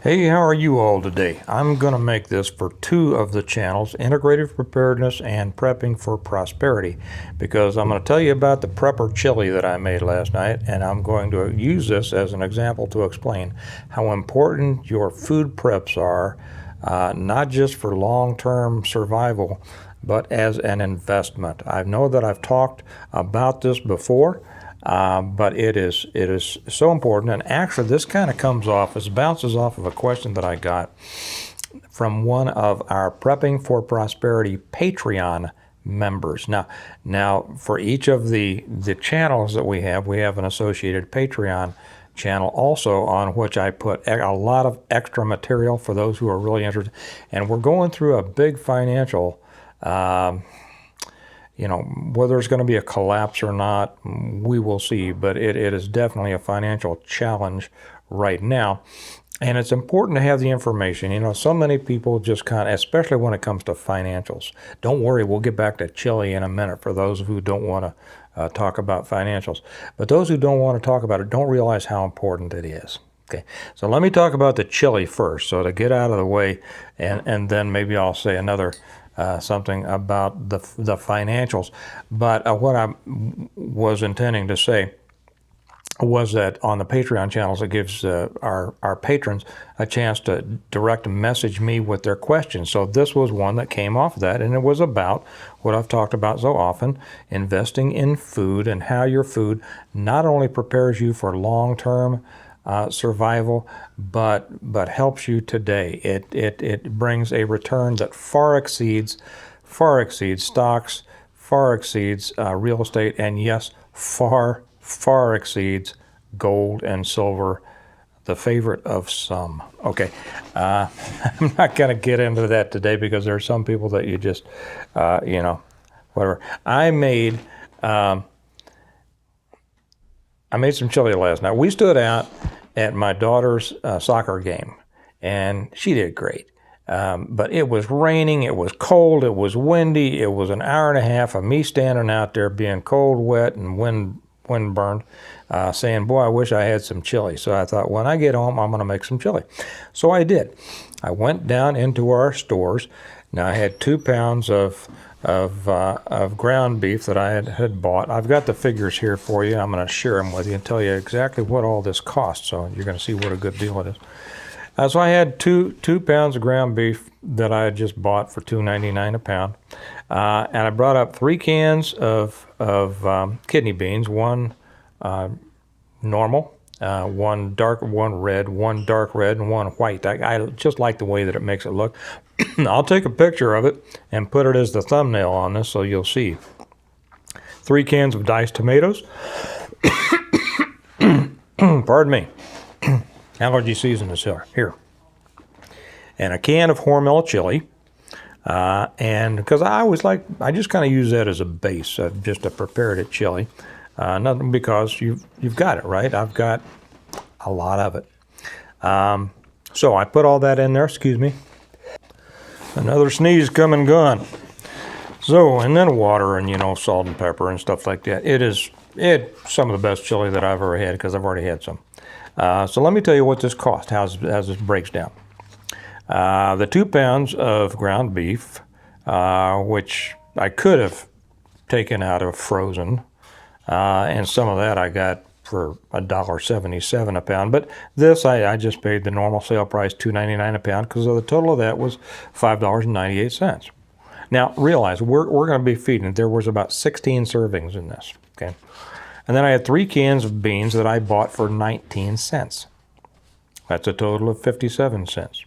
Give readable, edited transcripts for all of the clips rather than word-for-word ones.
Hey, how are you all today? I'm going to make this for two of the channels, Integrative Preparedness and Prepping for Prosperity, because I'm going to tell you about the prepper chili that I made last night, and I'm going to use this as an example to explain how important your food preps are, not just for long-term survival, but as an investment. I know that I've talked about this before, but it is so important. And actually, this kind of bounces off of a question that I got from one of our Prepping for Prosperity Patreon members. Now for each of the channels that we have an associated Patreon channel also, on which I put a lot of extra material for those who are really interested. And we're going through a big financial whether it's going to be a collapse or not, we will see, but it is definitely a financial challenge right now. And it's important to have the information. So many people just especially when it comes to financials. Don't worry, we'll get back to chili in a minute for those who don't want to talk about financials. But those who don't want to talk about it don't realize how important it is. Okay, so let me talk about the chili first, so to get out of the way, and then maybe I'll say another something about the financials. But what I was intending to say was that on the Patreon channels, it gives our patrons a chance to direct message me with their questions. So this was one that came off of that, and it was about what I've talked about so often, investing in food, and how your food not only prepares you for long-term survival, but helps you today. It brings a return that far exceeds stocks, far exceeds real estate, and yes, far exceeds gold and silver, the favorite of some. Okay, I'm not going to get into that today because there are some people that you just, whatever. I made some chili last night. We stood out at my daughter's soccer game, and she did great. But it was raining, it was cold, it was windy, it was an hour and a half of me standing out there being cold, wet, and wind burned, saying, boy, I wish I had some chili. So I thought, when I get home, I'm going to make some chili. So I did. I went down into our stores. Now I had 2 pounds of ground beef that I had bought. I've got the figures here for you. I'm going to share them with you and tell you exactly what all this costs, so you're going to see what a good deal it is. So I had two pounds of ground beef that I had just bought for $2.99 a pound, and I brought up 3 cans of kidney beans, one normal, one dark, one red, one dark red, and one white. I just like the way that it makes it look. I'll take a picture of it and put it as the thumbnail on this so you'll see. 3 cans of diced tomatoes. Pardon me. Allergy season is here. And a can of Hormel chili. And because I just kind of use that as a base, just a prepared chili. Nothing, because you've got it, right? I've got a lot of it. So I put all that in there, excuse me. Another sneeze come and gone. So, and then water and, salt and pepper and stuff like that. It's some of the best chili that I've ever had, because I've already had some. So let me tell you what this costs, how this breaks down. The 2 pounds of ground beef, which I could have taken out of frozen, and some of that I got for $1.77 a pound. But this, I just paid the normal sale price, $2.99 a pound, because the total of that was $5.98. Now, realize, we're going to be feeding, there was about 16 servings in this, okay? And then I had 3 cans of beans that I bought for 19 cents. That's a total of 57 cents.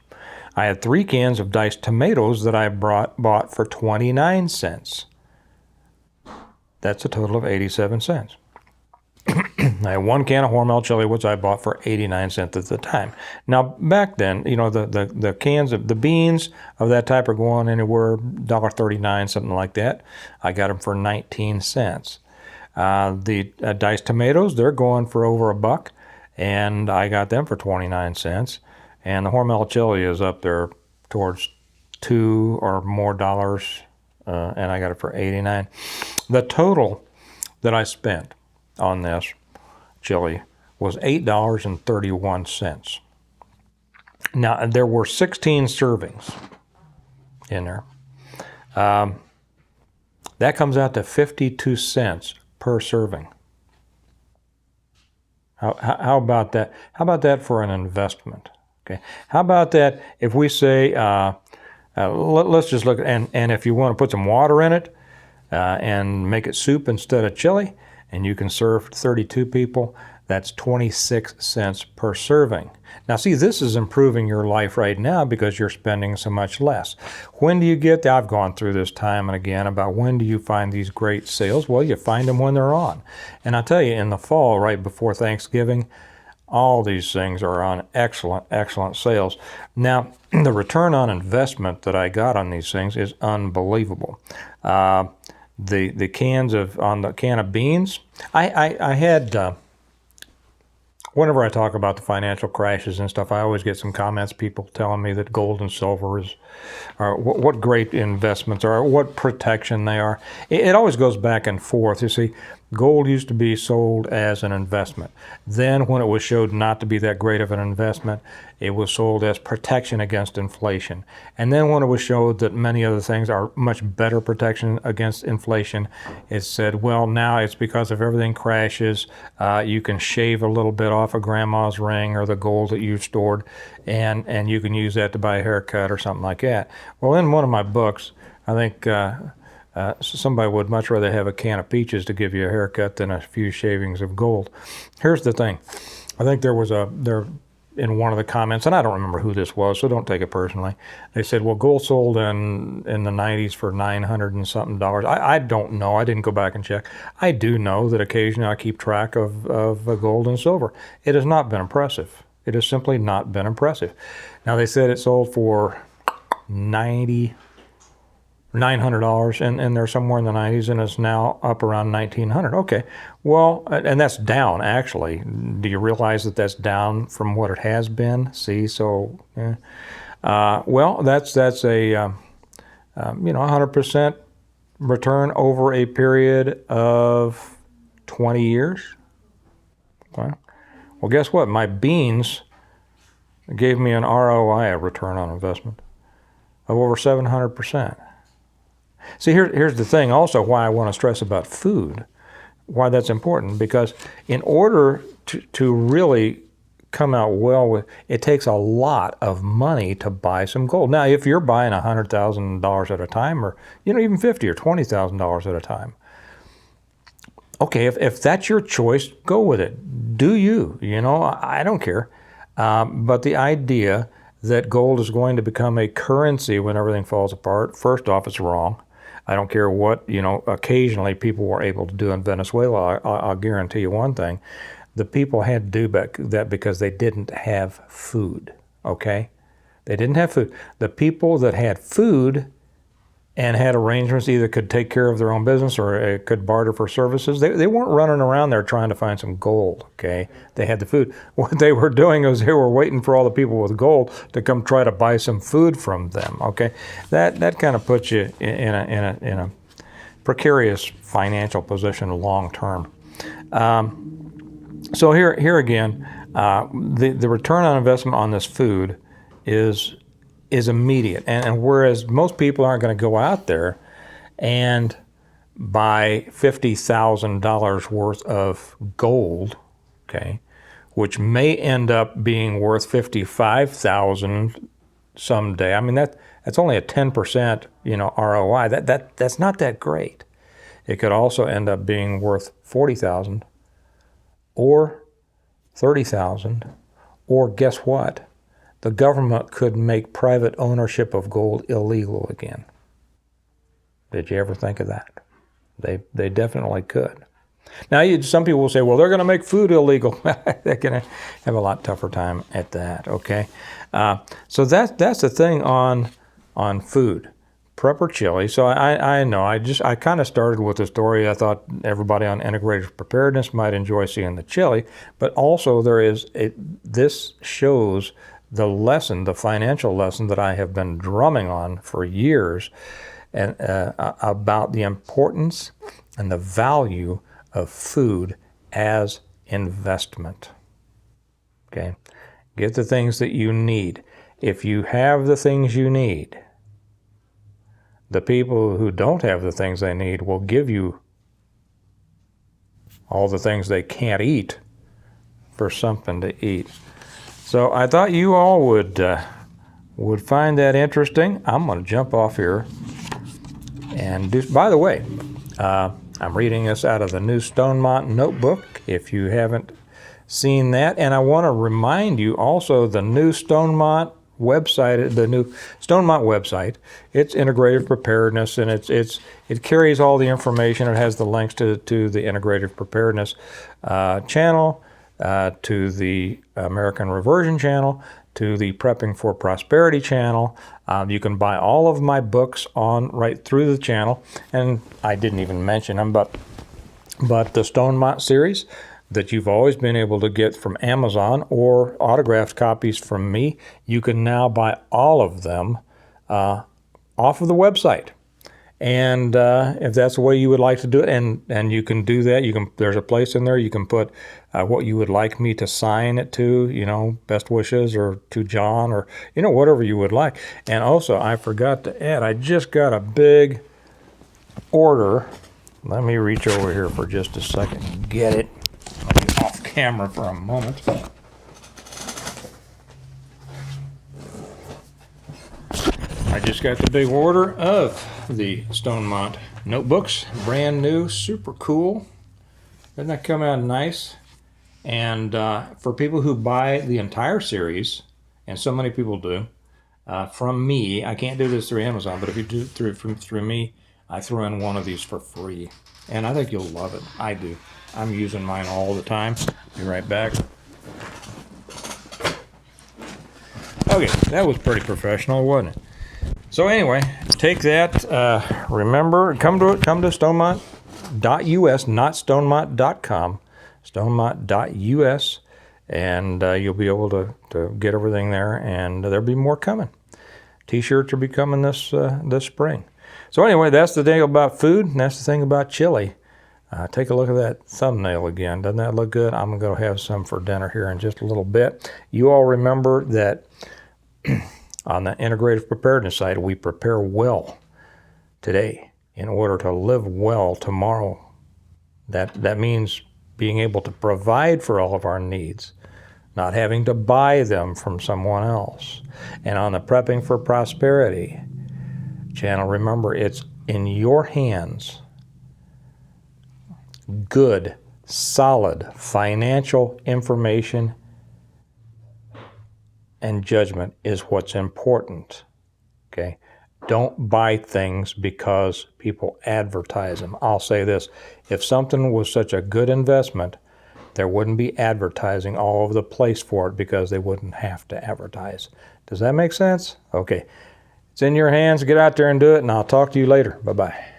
I had 3 cans of diced tomatoes that I bought for 29 cents. That's a total of 87 cents. I had 1 can of Hormel chili, which I bought for 89 cents at the time. Now, back then, the cans of the beans of that type are going anywhere $1.39, something like that. I got them for 19 cents. The diced tomatoes, they're going for over $1, and I got them for 29 cents. And the Hormel chili is up there towards $2 or more dollars, and I got it for 89. The total that I spent on this chili was $8.31. Now, there were 16 servings in there. That comes out to 52 cents per serving. How about that? How about that for an investment? Okay. How about that if we say, let's just look, and if you want to put some water in it and make it soup instead of chili, and you can serve 32 people, that's 26 cents per serving. Now, see, this is improving your life right now because you're spending so much less. When do you get I've gone through this time and again about when do you find these great sales? Well, you find them when they're on. And I tell you, in the fall, right before Thanksgiving, all these things are on excellent, excellent sales. Now, the return on investment that I got on these things is unbelievable. The cans on the can of beans, I had... Whenever I talk about the financial crashes and stuff, I always get some comments, people telling me that gold and silver are what great investments are, what protection they are. It always goes back and forth. You see, gold used to be sold as an investment. Then when it was showed not to be that great of an investment, it was sold as protection against inflation. And then when it was showed that many other things are much better protection against inflation, it said, well, now it's because if everything crashes, you can shave a little bit off of grandma's ring or the gold that you stored, and you can use that to buy a haircut or something like that. Well, in one of my books, I think somebody would much rather have a can of peaches to give you a haircut than a few shavings of gold. Here's the thing. I think there was in one of the comments, and I don't remember who this was, so don't take it personally. They said, well, gold sold in the 90s for $900 and something. I don't know. I didn't go back and check. I do know that occasionally I keep track of gold and silver. It has not been impressive. It has simply not been impressive. Now, they said it sold for $900, and they're somewhere in the 90s, and it's now up around $1,900. Okay, well, and that's down, actually. Do you realize that that's down from what it has been? See, so, well, that's a 100% return over a period of 20 years. Okay. Well, guess what? My beans gave me an ROI, a return on investment, of over 700%. See, here's the thing also why I want to stress about food, why that's important, because in order to really come out well with, it takes a lot of money to buy some gold. Now, if you're buying $100,000 at a time, or even $50,000 or $20,000 at a time, okay, if that's your choice, go with it. Do you? I don't care. But the idea that gold is going to become a currency when everything falls apart, first off, it's wrong. I don't care what, occasionally people were able to do in Venezuela. I'll guarantee you one thing. The people had to do that because they didn't have food, okay? They didn't have food. The people that had food and had arrangements, either could take care of their own business or could barter for services. They weren't running around there trying to find some gold, okay? They had the food. What they were doing was they were waiting for all the people with gold to come try to buy some food from them, okay? That kind of puts you in a precarious financial position long term. So here again, the return on investment on this food is immediate. And whereas most people aren't going to go out there and buy $50,000 worth of gold, okay, which may end up being worth $55,000 someday. I mean, that's only a 10%, ROI. That's not that great. It could also end up being worth $40,000 or $30,000, or guess what? The government could make private ownership of gold illegal again. Did you ever think of that? They definitely could. Now, some people will say, well, they're going to make food illegal. They're going to have a lot tougher time at that, okay? So that's the thing on food. Prepper chili. So I know, I kind of started with the story. I thought everybody on integrated preparedness might enjoy seeing the chili, but also this shows the lesson, the financial lesson that I have been drumming on for years, and about the importance and the value of food as investment. Okay, get the things that you need. if you have the things you need, the people who don't have the things they need will give you all the things they can't eat for something to eat. So I thought you all would find that interesting. I'm going to jump off here and do. By the way, I'm reading this out of the new Stonemont notebook, if you haven't seen that. And I want to remind you also the new Stonemont website, the new Stonemont website. It's integrative preparedness, and it carries all the information. It has the links to the integrative preparedness channel, to the American Reversion channel, to the Prepping for Prosperity channel. You can buy all of my books on right through the channel, and I didn't even mention them, but the Stonemont series that you've always been able to get from Amazon or autographed copies from me, you can now buy all of them off of the website. And if that's the way you would like to do it, and you can do that, there's a place in there you can put what you would like me to sign it to, best wishes, or to John, or whatever you would like. And also, I forgot to add, I just got a big order. Let me reach over here for just a second and get it. I'll be off camera for a moment. I just got the big order of the Stonemont notebooks, brand new, super cool. Doesn't that come out nice? And for people who buy the entire series, and so many people do, from me, I can't do this through Amazon, but if you do through me, I throw in one of these for free. And I think you'll love it. I do. I'm using mine all the time. Be right back. Okay, that was pretty professional, wasn't it? So anyway, take that. Remember, come to stonemont.us, not stonemont.com, stonemont.us, and you'll be able to get everything there, and there'll be more coming. T-shirts will be coming this spring. So anyway, that's the deal about food, and that's the thing about chili. Take a look at that thumbnail again. Doesn't that look good? I'm going to have some for dinner here in just a little bit. You all remember that on the integrative preparedness side, we prepare well today in order to live well tomorrow. That means being able to provide for all of our needs, not having to buy them from someone else. And on the Prepping for Prosperity channel, remember, it's in your hands. Good, solid financial information and judgment is what's important, okay? Don't buy things because people advertise them. I'll say this, if something was such a good investment, there wouldn't be advertising all over the place for it because they wouldn't have to advertise. Does that make sense? Okay, it's in your hands. Get out there and do it, and I'll talk to you later. Bye-bye.